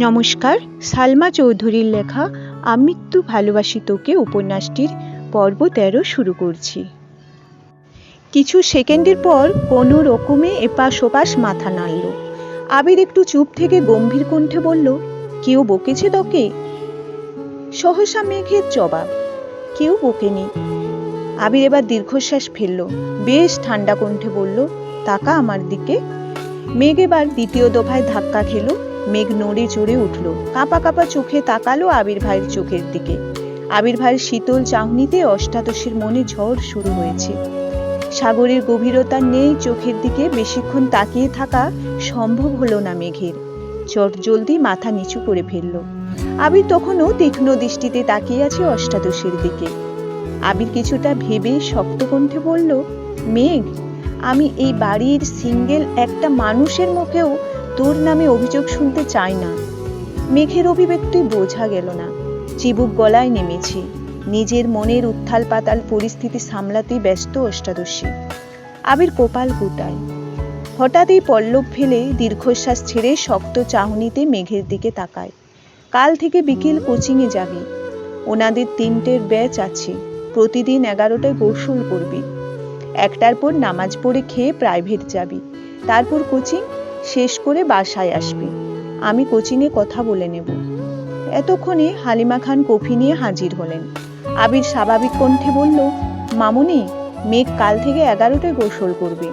নমস্কার, সালমা চৌধুরীর লেখা আমৃত্যু ভালোবাসি তোকে উপন্যাসটির পর্ব ১৩ শুরু করছি। কিছু সেকেন্ডের পর কোনো রকমে এপাশ ওপাশ মাথা নাড়ল। আবির একটু চুপ থেকে গম্ভীর কণ্ঠে বলল, কেউ বকেছে তোকে? সহসা মেঘের জবাব, কেউ বকেনি। আবির এবার দীর্ঘশ্বাস ফেলল, বেশ ঠান্ডা কণ্ঠে বলল, তাকা আমার দিকে। মেঘ এবার দ্বিতীয় দফায় ধাক্কা খেল। মেঘ নড়ে চড়ে উঠল, কাঁপা কাঁপা চোখে তাকালো আবির ভাইয়ের চোখের দিকে। আবির ভাইয়ের শীতল চাহনিতে অষ্টাদশীর মনে ঝড় শুরু হয়েছে। সাগরের গভীরতা নেই চোখের দিকে বেশিক্ষণ তাকিয়ে থাকা সম্ভব হলো না মেঘের। চট জলদি মাথা নিচু করে ফেলল। আবির তখনও তীক্ষ্ণ দৃষ্টিতে তাকিয়ে আছে অষ্টাদশীর দিকে। আবির কিছুটা ভেবে শক্ত কণ্ঠে বলল, মেঘ, আমি এই বাড়ির সিঙ্গেল একটা মানুষের মুখেও তোর নামে অভিযোগ শুনতে চাই না। মেঘের অভিব্যক্তি বোঝা গেল না। চিবুক গলায় নেমেছে। নিজের মনের উত্থাল পাতাল পরিস্থিতি সামলাতেই ব্যস্ত অষ্টাদশী। আবির কপাল কুটায়। হঠাৎই পল্লব ফেলে দীর্ঘশ্বাস ছেড়ে শক্ত চাহনিতে মেঘের দিকে তাকায়। কাল থেকে বিকেল কোচিংয়ে যাবি। ওনাদের ৩টের ব্যাচ আছে। প্রতিদিন 11টায় গোসল করবি। 1টার পর নামাজ পড়ে খেয়ে প্রাইভেট যাবি। তারপর কোচিং শেষ করে বাসায় আসবি। আমি কোচিংয়ে কথা বলে নেব। এতক্ষণে হালিমা খান কফি নিয়ে হাজির হলেন। আবির স্বাভাবিক কণ্ঠে বলল, মামুনি, মেঘ কাল থেকে 11টায় গোসল করবে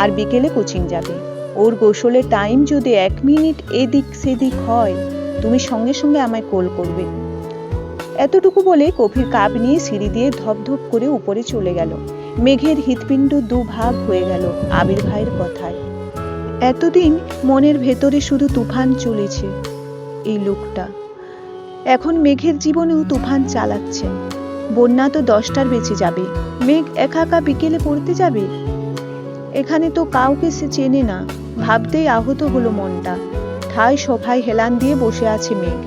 আর বিকেলে কোচিং যাবে। ওর গোসলের টাইম যদি 1 মিনিট এদিক সেদিক হয়, তুমি সঙ্গে সঙ্গে আমায় কল করবে। এতটুকু বলে কফির কাপ নিয়ে সিঁড়ি দিয়ে ধপধপ করে উপরে চলে গেল। মেঘের হৃৎপিণ্ড দুভাগ হয়ে গেল আবির ভাইয়ের কথায়। এতদিন মনের ভেতরে শুধু তুফান চলেছে এই লোকটা। এখন মেঘের জীবনেও তুফান চালাচ্ছেন। বন্যা তো 10টার বেঁচে যাবে, মেঘ একা একা বিকেলে পড়তে যাবে। এখানে তো কাউকে সে চেনে না। ভাবতেই আহত হলো মনটা। ঠায় সোফায় হেলান দিয়ে বসে আছে মেঘ।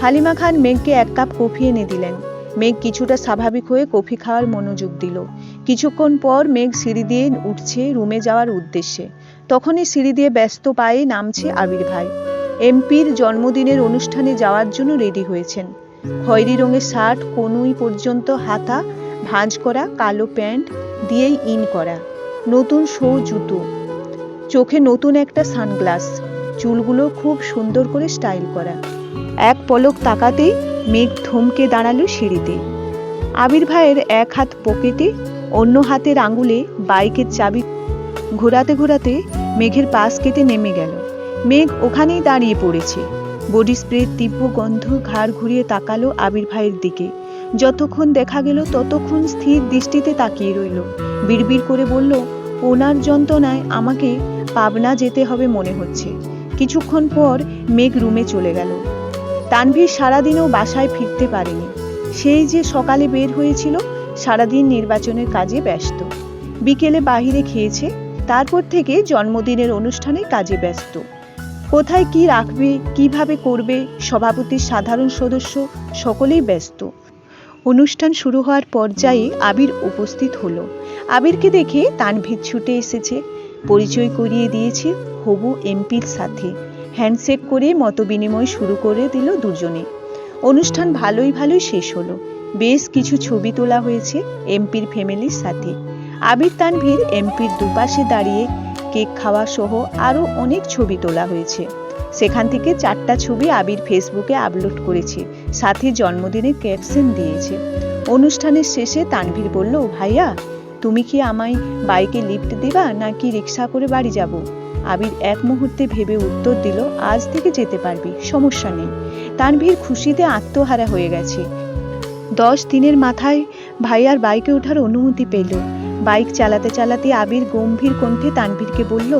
হালিমা খান মেঘকে 1 কাপ কফি এনে দিলেন। মেঘ কিছুটা স্বাভাবিক হয়ে কফি খাওয়ার মনোযোগ দিল। কিছুক্ষণ পর মেঘ সিঁড়ি দিয়ে উঠছে রুমে যাওয়ার উদ্দেশ্যে। তখনই সিঁড়ি দিয়ে ব্যস্ত পায়ে নামছে আবির ভাই। এমপির জন্মদিনের অনুষ্ঠানে যাওয়ার জন্য রেডি হয়েছেন। খয়েরি রঙের শার্ট, কনুই পর্যন্ত হাতা ভাঁজ করা, কালো প্যান্ট দিয়েই ইন করা, নতুন শো জুতো, চোখে নতুন একটা সানগ্লাস, চুলগুলো খুব সুন্দর করে স্টাইল করা। এক পলক তাকাতেই মেঘ থমকে দাঁড়ালো সিঁড়িতে। আবির ভাইয়ের এক হাত পকেটে, অন্য হাতের আঙুলে বাইকের চাবি ঘোরাতে ঘোরাতে মেঘের পাশ কেটে নেমে গেল। মেঘ ওখানেই দাঁড়িয়ে পড়েছে। বডি স্প্রের তীব্র গন্ধ ঘাড় ঘুরিয়ে তাকালো আবির ভাইয়ের দিকে। যতক্ষণ দেখা গেল ততক্ষণ স্থির দৃষ্টিতে তাকিয়ে রইল। বিড়বিড় করে বলল, ওনার যন্ত্রণায় আমাকে পাবনা যেতে হবে মনে হচ্ছে। কিছুক্ষণ পর মেঘ রুমে চলে গেল। তানভীর সারাদিনও বাসায় ফিরতে পারেনি। সেই যে সকালে বের হয়েছিল, সারাদিন নির্বাচনের কাজে ব্যস্ত। বিকেলে বাহিরে খেয়েছে। তারপর থেকে জন্মদিনের অনুষ্ঠানে কাজে ব্যস্ত। কোথায় কি রাখবে, কিভাবে করবে, সভাপতির সাধারণ সদস্য সকলেই ব্যস্ত। অনুষ্ঠান শুরু হওয়ার পর্যায়ে আবির উপস্থিত হলো। আবিরকে দেখে তানভীর ছুটে এসেছে। পরিচয় করিয়ে দিয়েছে হবু এমপির সাথে। হ্যান্ডশেক করে মতবিনিময় শুরু করে দিল দুজনে। অনুষ্ঠান ভালোই শেষ হলো। বেশ কিছু ছবি তোলা হয়েছে এমপির ফ্যামিলির সাথে। আবির তানভীর এমপির দুপাশে দাঁড়িয়ে কেক খাওয়া সহ আরও অনেক ছবি তোলা হয়েছে। সেখান থেকে 4টা ছবি আবির ফেসবুকে আপলোড করেছে, সাথে জন্মদিনের ক্যাপশন দিয়েছে। অনুষ্ঠানের শেষে তানভীর বলল, ভাইয়া, তুমি কি আমায় বাইকে লিফট দিবা নাকি রিক্সা করে বাড়ি যাব? আবির এক মুহূর্তে ভেবে উত্তর দিল, আজ থেকে যেতে পারবি, সমস্যা নেই। তানভীর খুশিতে আত্মহারা হয়ে গেছে। 10 দিনের মাথায় ভাইয়ার বাইকে ওঠার অনুমতি পেল। বাইক চালাতে চালাতে আবির গম্ভীর কণ্ঠে তানভীরকে বলল,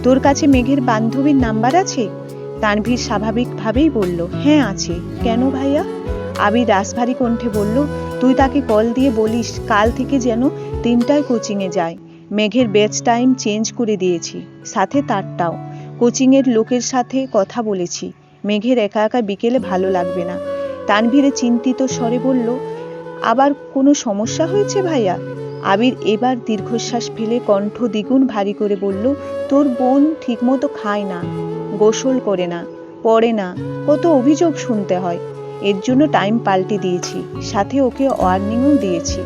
তোর কাছে মেঘের বান্ধবীর নাম্বার আছে? তানভীর স্বাভাবিকভাবেই বলল, হ্যাঁ আছে। কেন ভাইয়া? আবির রাশভারী কণ্ঠে বলল, তুই তাকে কল দিয়ে বলিস কাল থেকে যেন 3টায় কোচিংয়ে যায়। মেঘের ব্যাচ টাইম চেঞ্জ করে দিয়েছি, সাথে তারটাও। কোচিংয়ের লোকের সাথে কথা বলেছি। মেঘের একা একা বিকেলে ভালো লাগবে না। তানভীরে চিন্তিত স্বরে বলল, আবার কোনো সমস্যা হয়েছে ভাইয়া? আবির এবার দীর্ঘশ্বাস ফেলে কণ্ঠ দ্বিগুণ ভারী করে বলল, তোর বোন ঠিকমতো খায় না, গোসল করে না, পড়ে না, কত অভিযোগ শুনতে হয়। এর জন্য টাইম পাল্টে দিয়েছি, সাথে ওকে ওয়ার্নিংও দিয়েছি।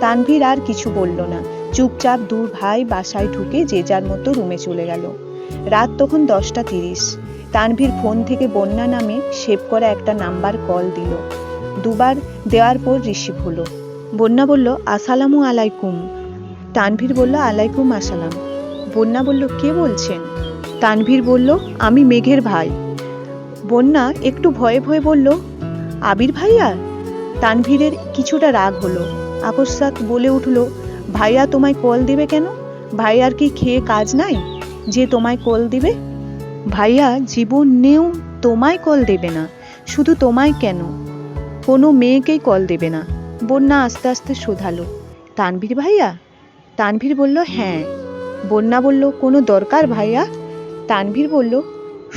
তানভীর আর কিছু বলল না, চুপচাপ দু ভাই বাসায় ঢুকে যে যার মতো রুমে চলে গেল। রাত তখন 10টা 30। তানভীর ফোন থেকে বন্যা নামে সেভ করা একটা নাম্বার কল দিল। দুবার দেওয়ার পর রিসিভ হলো। বন্যা বলল, আসসালামু আলাইকুম। তানভীর বলল, আলাইকুম আসসালাম। বন্যা বলল, কে বলছেন? তানভীর বলল, আমি মেঘের ভাই। বন্যা একটু ভয়ে ভয়ে বলল, আবির ভাইয়া? তানভীরের কিছুটা রাগ হলো। আকস্মাৎ বলে উঠল, ভাইয়া তোমায় কল দিবে কেন? ভাইয়ার কি খেয়ে কাজ নাই যে তোমায় কল দিবে? ভাইয়া জীবনেও তোমায় কল দেবে না। শুধু তোমায় কেন, কোনো মেয়েকেই কল দেবে না। বন্যা আস্তে আস্তে শোধালো, তানভীর ভাইয়া? তানভীর বলল, হ্যাঁ। বন্যা বলল, কোনো দরকার ভাইয়া? তানভীর বলল,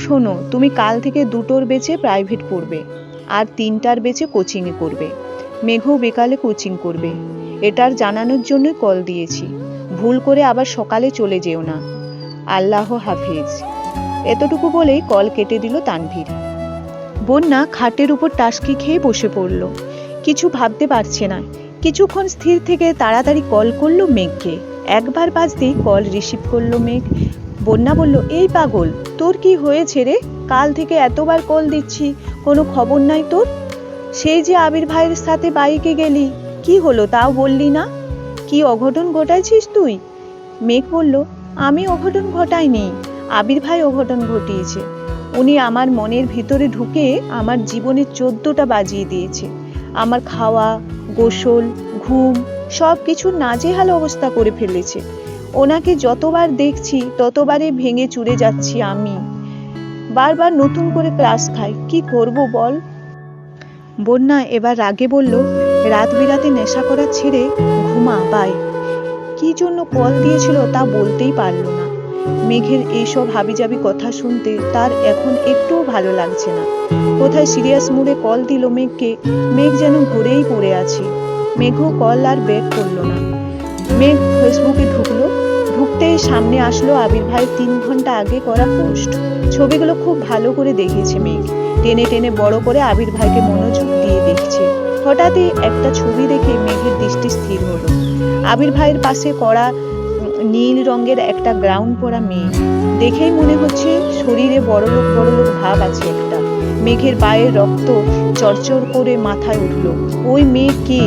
শোনো, তুমি কাল থেকে 2টোর বেচে প্রাইভেট পড়বে আর 3টার বেচে কোচিংয়ে করবে। মেঘও বিকালে কোচিং করবে। এটার জানানোর জন্য কল দিয়েছি। ভুল করে আবার সকালে চলে যেও না। আল্লাহ হাফিজ। এতটুকু বলেই কল কেটে দিল তানভীর। বন্যা খাটের উপর টাসকি খেয়ে বসে পড়ল। কিছু ভাবতে পারছে না। কিছুক্ষণ স্থির থেকে তাড়াতাড়ি কল করলো মেঘকে। একবার বাজতেই কল রিসিভ করলো মেঘ। বন্যা বলল, এই পাগল, তোর কি হয়েছে রে? কাল থেকে এতবার কল দিচ্ছি, কোনো খবর নাই তোর? সেই যে আবির ভাইয়ের সাথে বাইকে গেলি, কি হলো তাও বললি না? কি অঘটন ঘটাইছিস তুই? মেঘ বলল, আমি অঘটন ঘটাইনি, আবির ভাই অঘটন ঘটিয়েছে। উনি আমার মনের ভিতরে ঢুকে আমার জীবনের 14টা বাজিয়ে দিয়েছে। আমার খাওয়া, গোসল, ঘুম সব কিছু নাজেহাল অবস্থা করে ফেলেছে। ওনাকে যতবার দেখছি ততবারই ভেঙে চুরে যাচ্ছি আমি। বারবার নতুন করে ক্লাস খাই, কি করব বল? বন্যা এবার রাগে বলল, রাত বিরাতে নেশা করা ছেড়ে ঘুমা বাই। কি জন্য কল দিয়েছিল তা বলতেই পারল না। মেঘের এইসব হাবিজাবি কথা শুনতে তার এখন একটুও ভালো লাগছে না। কোথায় সিরিয়াস মুডে কল দিল মেঘকে। মেঘ যেন ঘুরেই পড়ে আছে। মেঘও কল আর ব্যাক করল না। মেঘ ফেসবুকে ঢুকলো। ঢুকতেই সামনে আসলো আবির ভাই 3 ঘন্টা আগে করা পোস্ট। ছবিগুলো খুব ভালো করে দেখেছে মেঘ। টেনে টেনে বড় করে আবির ভাইকে মনোযোগ দিয়ে দেখছে। হঠাৎই একটা ছবি দেখে মেঘের দৃষ্টি স্থির হলো। আবির ভাইয়ের পাশে করা নীল রঙের একটা গ্রাউন পরা মেয়ে। দেখেই মনে হচ্ছে শরীরে বড়লোক বড়লোক ভাব আছে একটা। মেঘের পায়ের রক্ত চরচর করে মাথায় উঠল। ওই মেয়ে কে?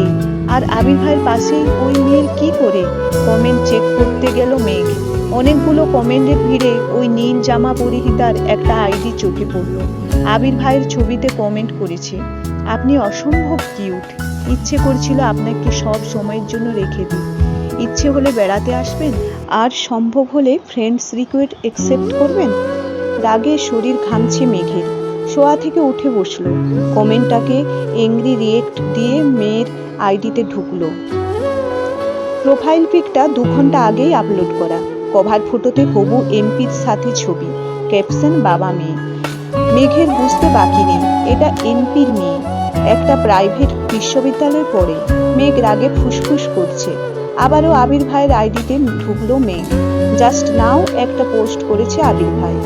আর আবির ভাইয়ের পাশে ওই মেয়ের কি করে? কমেন্ট চেক করতে গেল মেঘ। অনেকগুলো কমেন্টের ভিড়ে ওই নীল জামা পরিহিতার একটা আইডি চোখে পড়ল। আবির ভাইয়ের ছবিতে কমেন্ট করেছে, আপনি অসম্ভব কিউট। ইচ্ছে করছিল আপনাকে সব সময়ের জন্য রেখে দিই। ইচ্ছে হলে বেড়াতে আসবেন, আর সম্ভব হলে ফ্রেন্ডস রিকোয়েস্ট অ্যাকসেপ্ট করবেন। রাগে শরীর ঘামছে মেঘের। শোয়া থেকে উঠে বসলো। কমেন্টটাকে এংরি রিয়েক্ট দিয়ে মেয়ের আইডিতে ঢুকলো। প্রোফাইল পিকটা 2 ঘন্টা আগেই আপলোড করা। কভার ফটোতে হবু এমপির সাথে ছবি, ক্যাপশন বাবা মেয়ে। মেঘের বুঝতে বাকি নেই, এটা এমপির মেয়ে, একটা প্রাইভেট বিশ্ববিদ্যালয়ে পড়ে। মেঘ রাগে ফুসফুস করছে। আবারও আবির ভাইয়ের আইডিতে ঢুকলো মেঘ। জাস্ট নাও একটা পোস্ট করেছে আবির ভাই,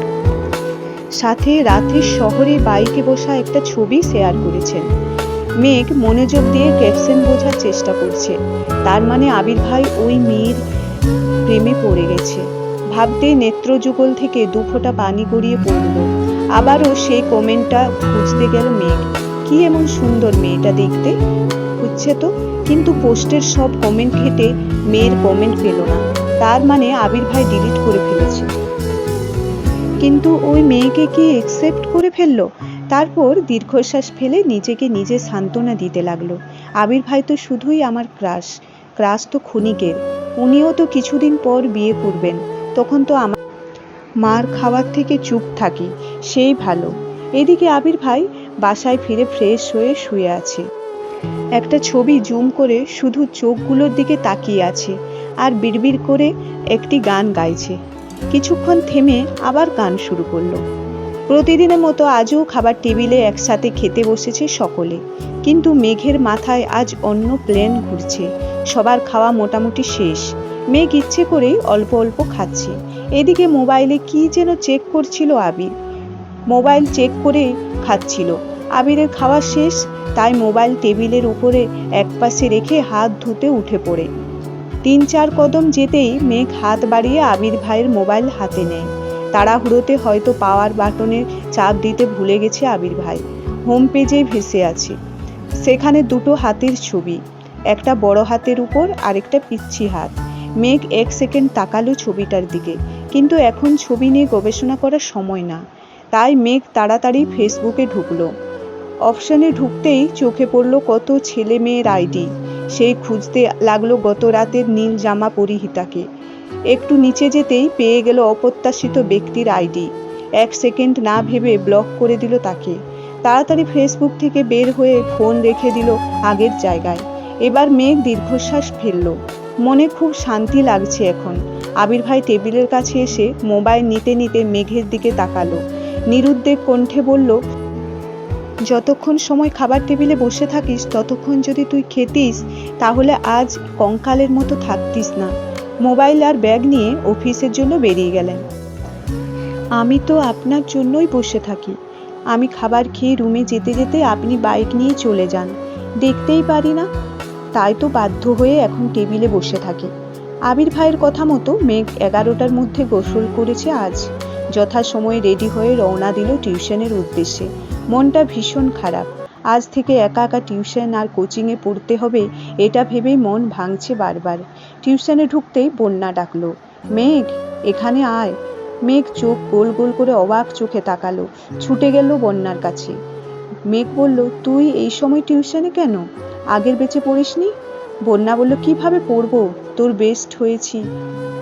সাথে রাতের শহরে বাইকে বসা একটা ছবি শেয়ার করেছেন। মেঘ মনোযোগ দিয়ে ক্যাপশন বোঝার চেষ্টা করছে। তার মানে আবির ভাই ওই মেয়ের প্রেমে পড়ে গেছে। ভাবতে নেত্রযুগল থেকে 2 ফোঁটা পানি গড়িয়ে পড়ল। আবারও সেই কমেন্টটা খুঁজতে গেল মেঘ। কি এমন সুন্দর মেয়েটা দেখতে, খুঁজছে তো, কিন্তু পোস্টের সব কমেন্ট ঘেটে মেয়ের কমেন্ট পেল না। তার মানে আবির ভাই ডিলিট করে ফেলেছে। কিন্তু ওই মেয়েকে কি অ্যাকসেপ্ট করে ফেললো? তারপর দীর্ঘশ্বাস ফেলে নিজেকে নিজে সান্ত্বনা দিতে লাগলো। আবির ভাই তো শুধুই আমার ক্রাশ। ক্রাশ তো ক্ষণিকের। উনিও তো কিছুদিন পর বিয়ে করবেন। তখন তো আমার মার খাওয়ার থেকে চুপ থাকি, সেই ভালো। এদিকে আবির ভাই বাসায় ফিরে ফ্রেশ হয়ে শুয়ে আছে। একটা ছবি জুম করে শুধু চোখগুলোর দিকে তাকিয়ে আছে আর বিড়বিড় করে একটি গান গাইছে। কিছুক্ষণ থেমে আবার গান শুরু করলো। প্রতিদিনের মতো আজও খাবার টেবিলে একসাথে খেতে বসেছে সকলে, কিন্তু মেঘের মাথায় আজ অন্য প্ল্যান ঘুরছে। সবার খাওয়া মোটামুটি শেষ। মেঘ ইচ্ছে করেই অল্প অল্প খাচ্ছে। এদিকে মোবাইলে কি যেন চেক করছিল আবির। মোবাইল চেক করে খাচ্ছিল। আবিরের খাওয়া শেষ, তাই মোবাইল টেবিলের উপরে একপাশে রেখে হাত ধুতে উঠে পড়ে। 3-4 কদম যেতেই মেঘ হাত বাড়িয়ে আবির ভাইয়ের মোবাইল হাতে নেয়। তাড়াহুড়োতে হয়তো পাওয়ার বাটনের চাপ দিতে ভুলে গেছে আবির ভাই। হোম পেজে ভেসে আছে, সেখানে দুটো হাতের ছবি, একটা বড় হাতের উপর আরেকটা পিচ্ছি হাত। মেঘ 1 সেকেন্ড তাকালো ছবিটার দিকে, কিন্তু এখন ছবি নিয়ে গবেষণা করার সময় না। তাই মেঘ তাড়াতাড়ি ফেসবুকে ঢুকলো। অপশানে ঢুকতেই চোখে পড়ল কত ছেলে মেয়ের আইডি। সেই খুঁজতে লাগলো গত রাতের নীল জামা পরিহিতাকে। একটু নিচে যেতেই পেয়ে গেল অপ্রত্যাশিত ব্যক্তির আইডি। 1 সেকেন্ড না ভেবে ব্লক করে দিল তাকে। তাড়াতাড়ি ফেসবুক থেকে বের হয়ে ফোন রেখে দিল আগের জায়গায়। এবার মেঘ দীর্ঘশ্বাস ফেলল। মনে খুব শান্তি লাগছে এখন। আবির ভাই টেবিলের কাছে এসে মোবাইল নিতে নিতে মেঘের দিকে তাকালো। নিরুদ্বেগ কণ্ঠে বলল, যতক্ষণ সময় খাবার টেবিলে বসে থাকিস ততক্ষণ যদি তুই খেতিস তাহলে আজ কঙ্কালের মতো থাকতিস না। মোবাইল আর ব্যাগ নিয়ে অফিসের জন্য বেরিয়ে গেলেন। আমি তো আপনার জন্যই বসে থাকি। আমি খাবার খেয়ে রুমে যেতে যেতে আপনি বাইক নিয়ে চলে যান, দেখতেই পারি না, তাই তো বাধ্য হয়ে এখন টেবিলে বসে থাকি। আবির ভাইয়ের কথা মতো মেঘ 11টার মধ্যে গোসল করেছে আজ। যথাসময়ে রেডি হয়ে রওনা দিল টিউশনের উদ্দেশ্যে। মনটা ভীষণ খারাপ। আজ থেকে একা একা টিউশন আর কোচিংয়ে পড়তে হবে, এটা ভেবেই মন ভাঙছে বারবার। টিউশনে ঢুকতেই বন্যা ডাকলো, মেঘ এখানে আয়। মেঘ চোখ গোল গোল করে অবাক চোখে তাকালো, ছুটে গেল বন্যার কাছে। মেঘ বলল, তুই এই সময় টিউশনে কেন? আগের বেঁচে পড়িসনি? বন্যা বলল, কিভাবে পড়বো? তোর বেস্ট হয়েছি,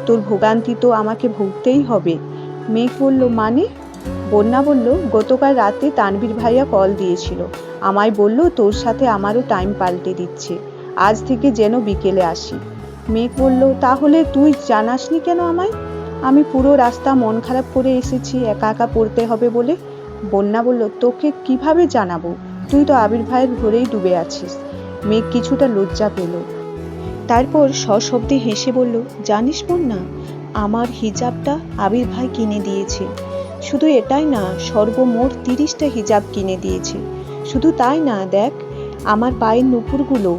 তোর ভোগান্তি তো আমাকে ভুগতেই হবে। মেঘ বলল, মানে? বন্যা বলল, গতকাল রাতে তানভীর ভাইয়া কল দিয়েছিল, আমায় বলল তোর সাথে আমারও টাইম পাল্টে দিচ্ছে, আজ থেকে যেন বিকেলে আসি। মেঘ বলল, তাহলে তুই জানাসনি কেন আমায়? আমি পুরো রাস্তা মন খারাপ করে এসেছি একা একা পড়তে হবে বলে। বন্যা বলল, তোকে কিভাবে জানাবো, তুই তো আবির ভাইয়ের ঘরেই ডুবে আছিস। মেঘ কিছুটা লজ্জা পেল, তারপর সশব্দে হেসে বলল, জানিস বন্যা, আমার হিজাবটা আবির ভাই কিনে দিয়েছে। শুধু এটাই না, সর্বমোট 30টা হিজাব কিনে দিয়েছে। শুধু তাই না, দেখ আমার পায়ের নুপুরগুলো,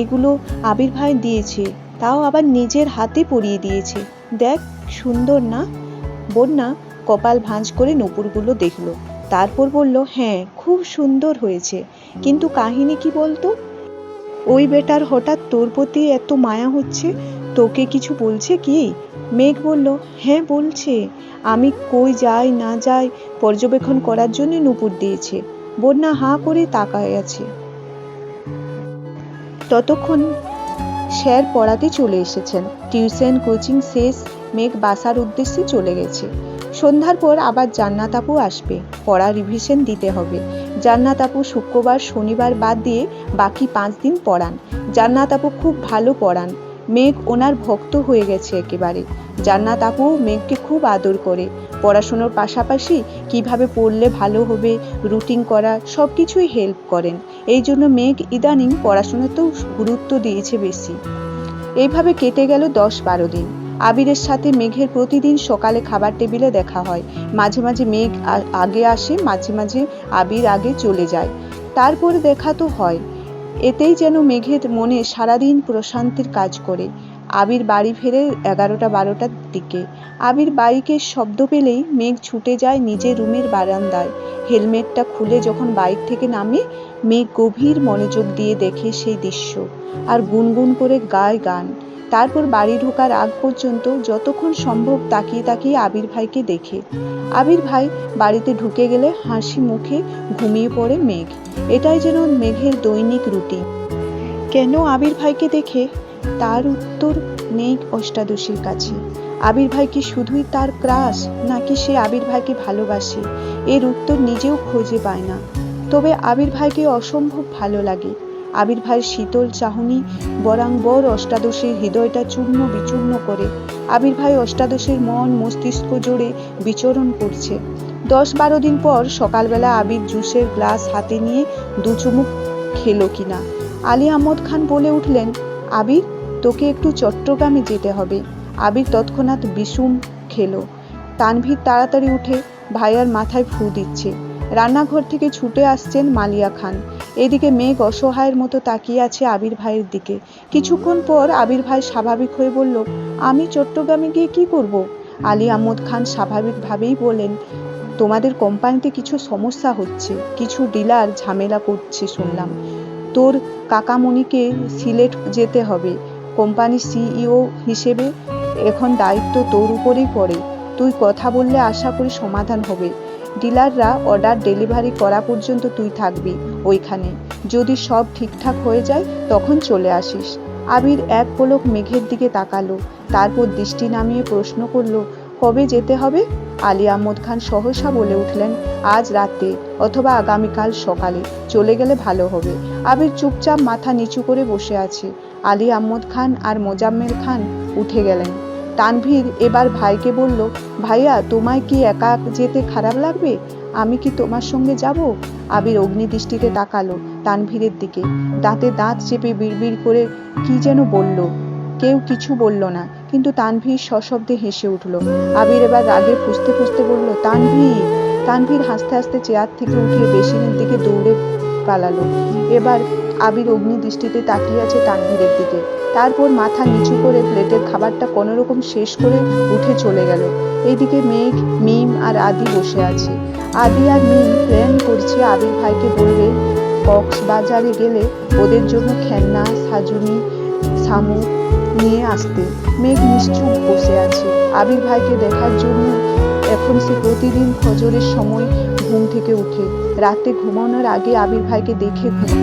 এগুলো আবির ভাই দিয়েছে, তাও আবার নিজের হাতে পরিয়ে দিয়েছে। দেখ সুন্দর না? বন্যা কপাল ভাঁজ করে নুপুরগুলো দেখল, তারপর বলল, হ্যাঁ খুব সুন্দর হয়েছে, কিন্তু কাহিনী কি বলতো? ওই বেটার হঠাৎ তোর প্রতি এত মায়া হচ্ছে, তোকে কিছু বলছে কি? মেঘ বলল, হ্যাঁ বলছে, আমি কই যাই না যাই পর্যবেক্ষণ করার জন্য নুপুর দিয়েছে। বন্যা হাঁ করে তাকায় আছে। ততক্ষণ স্যার পড়াতে চলে এসেছেন। টিউশন কোচিং শেষ, মেঘ বাসার উদ্দেশ্যে চলে গেছে। সন্ধ্যার পর আবার জান্নাত আপু আসবে, পড়া রিভিশন দিতে হবে। জান্নাত আপু শুক্রবার শনিবার বাদ দিয়ে বাকি 5 দিন পড়ান। জান্নাত আপু খুব ভালো পড়ান। মেঘ ওনার ভক্ত হয়ে গেছে একেবারে। জান্নাত আপু মেঘকে খুব আদর করে। পড়াশোনার পাশাপাশি কিভাবে পড়লে ভালো হবে, রুটিন করা, সব কিছুই হেল্প করেন। এই জন্য মেঘ ইদানিং পড়াশোনাতেও গুরুত্ব দিয়েছে বেশি। এইভাবে কেটে গেল 10-12 দিন। আবিরের সাথে মেঘের প্রতিদিন সকালে খাবার টেবিলে দেখা হয়। মাঝে মাঝে মেঘ আগে আসে, মাঝে মাঝে আবির আগে চলে যায়, তারপরে দেখা তো হয়। এতেই যেন মেঘের মনে সারাদিন প্রশান্তির কাজ করে। আবির বাড়ি ফেরে 11টা-12টার দিকে। আবির বাইকের শব্দ পেলেই মেঘ ছুটে যায় নিজের রুমের বারান্দায়। হেলমেটটা খুলে যখন বাইক থেকে নামে, মেঘ গভীর মনোযোগ দিয়ে দেখে সেই দৃশ্য আর গুনগুন করে গায় গান। তারপর বাড়ি ঢোকার আগ পর্যন্ত যতক্ষণ সম্ভব তাকিয়ে তাকিয়ে আবির ভাইকে দেখে। আবির ভাই বাড়িতে ঢুকে গেলে হাসি মুখে ঘুমিয়ে পড়ে মেঘ। এটাই যেন মেঘের দৈনিক রুটিন। কেন আবির ভাইকে দেখে? তার উত্তর নেই অষ্টাদশীর কাছে। আবির ভাই কি শুধুই তার ক্রাশ, নাকি সে আবির ভাইকে ভালোবাসে? এর উত্তর নিজেও খুঁজে পায় না। তবে আবির ভাইকে অসম্ভব ভালো লাগে। আবির ভাইয়ের শীতল চাহনি বরাঙ্গর অষ্টাদশীর হৃদয়টা চূর্ণ বিচূর্ণ করে। আবির ভাই অষ্টাদশীর মন মস্তিষ্ক জুড়ে বিচরণ করছে। 10-12 দিন পর সকালবেলা আবির জুসের গ্লাস হাতে নিয়ে 2 চুমুক খেলো কিনা। আলী আহমদ খান বলে উঠলেন, আবির তোকে একটু চট্টগ্রামে যেতে হবে। আবির তৎক্ষণাৎ বিষুম খেলো। তানভীর তাড়াতাড়ি উঠে ভাইয়ার মাথায় ফু দিচ্ছে। রান্নাঘর থেকে ছুটে আসছেন মালিয়া খান। এদিকে মেঘ অসহায়ের মতো তাকিয়ে আছে আবির ভাইয়ের দিকে। কিছুক্ষণ পর আবির ভাই স্বাভাবিক হয়ে বলল, আমি চট্টগ্রামে গিয়ে কি করব? আলী আহমদ খান স্বাভাবিকভাবেই বলেন, তোমাদের কোম্পানিতে কিছু সমস্যা হচ্ছে, কিছু ডিলার ঝামেলা করছে শুনলাম। তোর কাকামণিকে সিলেট যেতে হবে। কোম্পানির সিইও হিসেবে এখন দায়িত্ব তোর উপরেই পড়ে। তুই কথা বললে আশা করি সমাধান হবে। ডিলাররা অর্ডার ডেলিভারি করা পর্যন্ত তুই থাকবি ওইখানে। যদি সব ঠিকঠাক হয়ে যায় তখন চলে আসিস। আবির এক পলক মেঘের দিকে তাকালো, তারপর দৃষ্টি নামিয়ে প্রশ্ন করল, কবে যেতে হবে? আলী আহমদ খান সহসা বলে উঠলেন, আজ রাতে অথবা আগামীকাল সকালে চলে গেলে ভালো হবে। আবির চুপচাপ মাথা নিচু করে বসে আছে। আলী আহমদ খান আর মোজাম্মেল খান উঠে গেলেন। তানভীর এবার ভাইকে বলল, ভাইয়া তোমায় কি একা যেতে খারাপ লাগবে? আমি কি তোমার সঙ্গে যাব? আবির অগ্নিদৃষ্টিতে তাকালো তানভীরের দিকে, দাঁতে দাঁত চেপে বিড়বিড় করে কি যেন বলল। কেউ কিছু বলল না, কিন্তু তানভীর সশব্দে হেসে উঠল। আবির এবার রাগে ফুঁসতে ফুঁসতে বলল, তানভীর। তানভীর হাসতে হাসতে চেয়ার থেকে উঠে বেসিনের দিকে দৌড়ে পালালো। এবার আবির অগ্নিদৃষ্টিতে তাকিয়ে আছে তানভীরের দিকে। তারপর মাথা নিচু করে প্লেটের খাবারটা কোনোরকম শেষ করে উঠে চলে গেল। এইদিকে মেঘ, মিম আর আদি বসে আছে। আদি আর মিম প্ল্যান করছে আবির ভাইকে বলবে কক্সবাজারে গেলে ওদের জন্য খেলনা, সাজুনি, শামুক নিয়ে আসতে। মেঘ নিশ্চুপ বসে আছে আবির ভাইকে দেখার জন্য। এখন সে প্রতিদিন ফজরের সময় ঘুম থেকে উঠে, রাতে ঘুমানোর আগে আবির ভাইকে দেখে ঘুমায়।